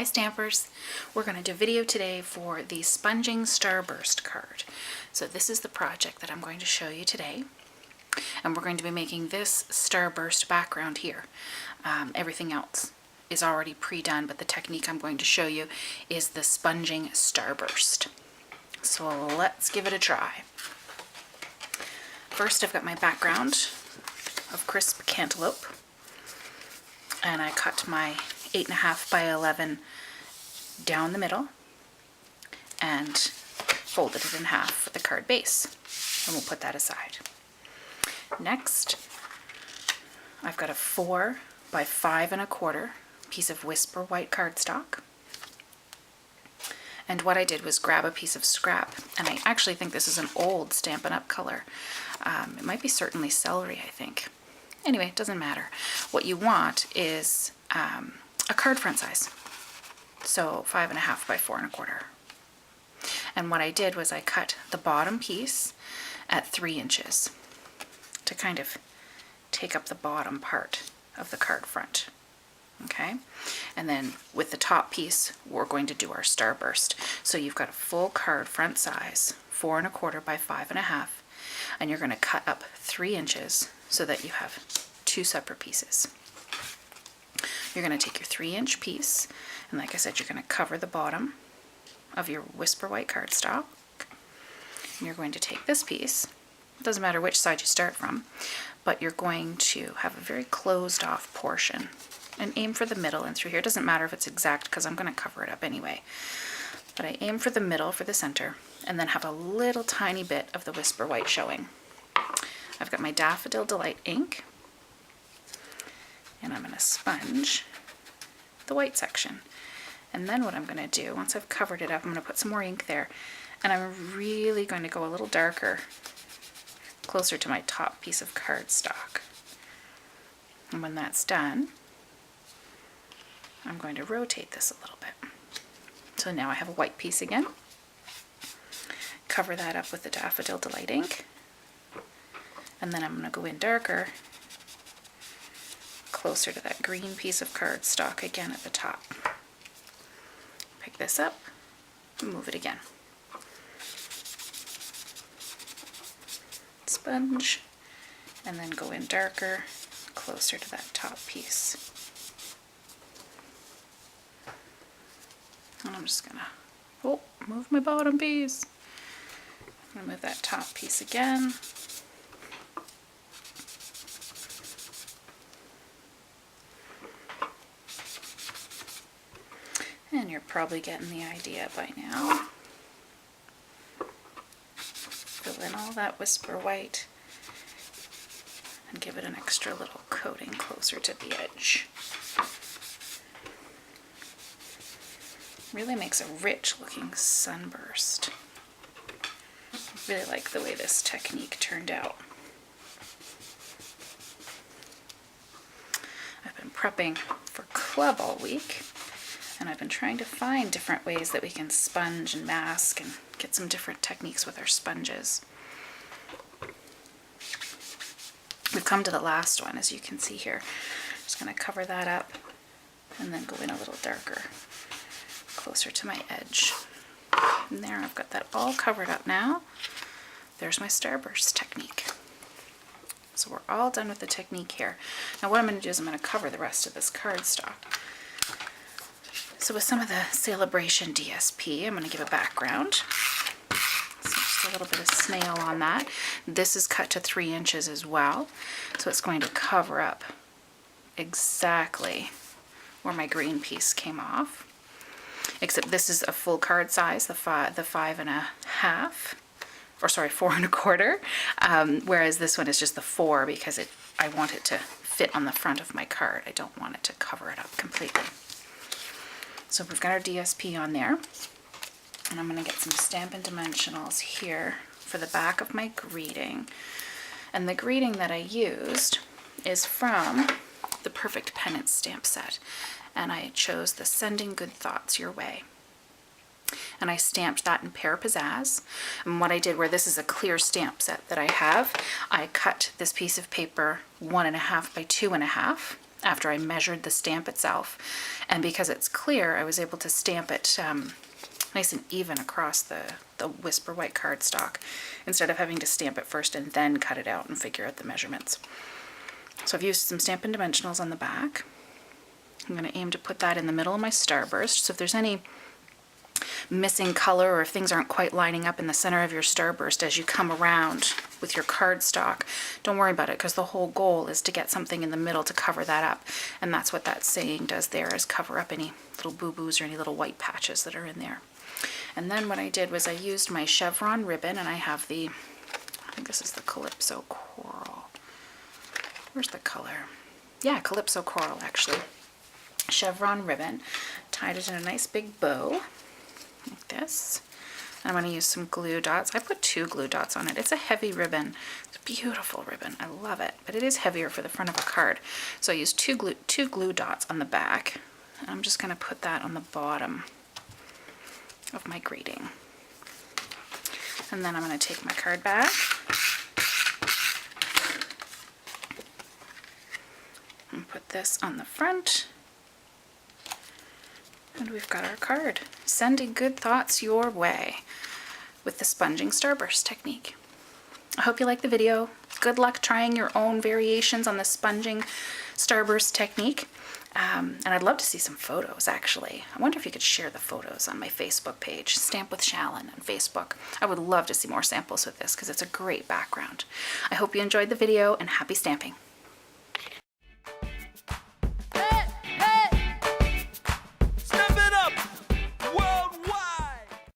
Hi Stampers! We're going to do a video today for the Sponging Starburst card. So this is the project that I'm going to show you today. And we're going to be making this Starburst background here. Everything else is already pre-done, but the technique I'm going to show you is the Sponging Starburst. So let's give it a try. First I've got my background of crisp cantaloupe. And I cut my 8.5 by 11 down the middle and folded it in half for the card base, and we'll put that aside. Next, I've got a 4 by 5 1/4 piece of Whisper White Cardstock, and what I did was grab a piece of scrap, and I actually think this is an old Stampin' Up color. It might be certainly celery, I think. Anyway, it doesn't matter. What you want is a card front size, so 5.5 by 4 1/4. And what I did was I cut the bottom piece at 3 inches to kind of take up the bottom part of the card front. Okay, and then with the top piece we're going to do our starburst. So you've got a full card front size, 4 1/4 by 5.5, and you're going to cut up 3 inches so that you have 2 separate pieces. You're going to take your 3-inch piece, and like I said, you're going to cover the bottom of your Whisper White Cardstock. And you're going to take this piece, it doesn't matter which side you start from, but you're going to have a very closed off portion and aim for the middle and through here. It doesn't matter if it's exact because I'm going to cover it up anyway. But I aim for the middle, for the center, and then have a little tiny bit of the Whisper White showing. I've got my Daffodil Delight Ink, and I'm going to sponge the white section. And then what I'm going to do, once I've covered it up, I'm going to put some more ink there, and I'm really going to go a little darker, closer to my top piece of cardstock. And when that's done, I'm going to rotate this a little bit. So now I have a white piece again. Cover that up with the Daffodil Delight Ink. And then I'm going to go in darker, closer to that green piece of cardstock again at the top. Pick this up and move it again. Sponge, and then go in darker, closer to that top piece. And I'm just gonna, move my bottom piece. I'm gonna move that top piece again. And you're probably getting the idea by now. Fill in all that Whisper White and give it an extra little coating closer to the edge. Really makes a rich looking sunburst. I really like the way this technique turned out. I've been prepping for club all week, and I've been trying to find different ways that we can sponge and mask and get some different techniques with our sponges. We've come to the last one, as you can see here. Just going to cover that up and then go in a little darker, closer to my edge. And there, I've got that all covered up now. There's my starburst technique. So we're all done with the technique here. Now what I'm going to do is I'm going to cover the rest of this cardstock. So with some of the Celebration DSP, I'm going to give a background. So just a little bit of snail on that. This is cut to 3 inches as well, so it's going to cover up exactly where my green piece came off. Except this is a full card size, the 5.5, or sorry, 4 1/4, whereas this one is just the 4 because I want it to fit on the front of my card. I don't want it to cover it up completely. So we've got our DSP on there, and I'm going to get some Stampin Dimensionals here for the back of my greeting. And the greeting that I used is from the Perfect Pennants stamp set, and I chose the Sending Good Thoughts Your Way. And I stamped that in Pear Pizzazz. And what I did, where this is a clear stamp set that I have, I cut this piece of paper 1.5 by 2.5, after I measured the stamp itself. And because it's clear, I was able to stamp it nice and even across the Whisper White cardstock instead of having to stamp it first and then cut it out and figure out the measurements. So I've used some Stampin Dimensionals on the back. I'm going to aim to put that in the middle of my Starburst. So if there's any missing color or if things aren't quite lining up in the center of your Starburst as you come around with your cardstock, don't worry about it, because the whole goal is to get something in the middle to cover that up. And that's what that saying does there, is cover up any little boo-boos or any little white patches that are in there. And then what I did was I used my Chevron Ribbon, and I have the, I think this is the Calypso Coral. Where's the color? Yeah, Calypso Coral, actually. Chevron Ribbon. Tied it in a nice big bow, like this. I'm going to use some glue dots. I put 2 glue dots on it. It's a heavy ribbon. It's a beautiful ribbon. I love it. But it is heavier for the front of a card. So I used two glue dots on the back. And I'm just going to put that on the bottom of my greeting. And then I'm going to take my card back and put this on the front. And we've got our card. Sending good thoughts your way with the sponging Starburst technique. I hope you liked the video. Good luck trying your own variations on the sponging Starburst technique. And I'd love to see some photos, actually. I wonder if you could share the photos on my Facebook page, Stamp with Shallon on Facebook. I would love to see more samples with this because it's a great background. I hope you enjoyed the video, and happy stamping.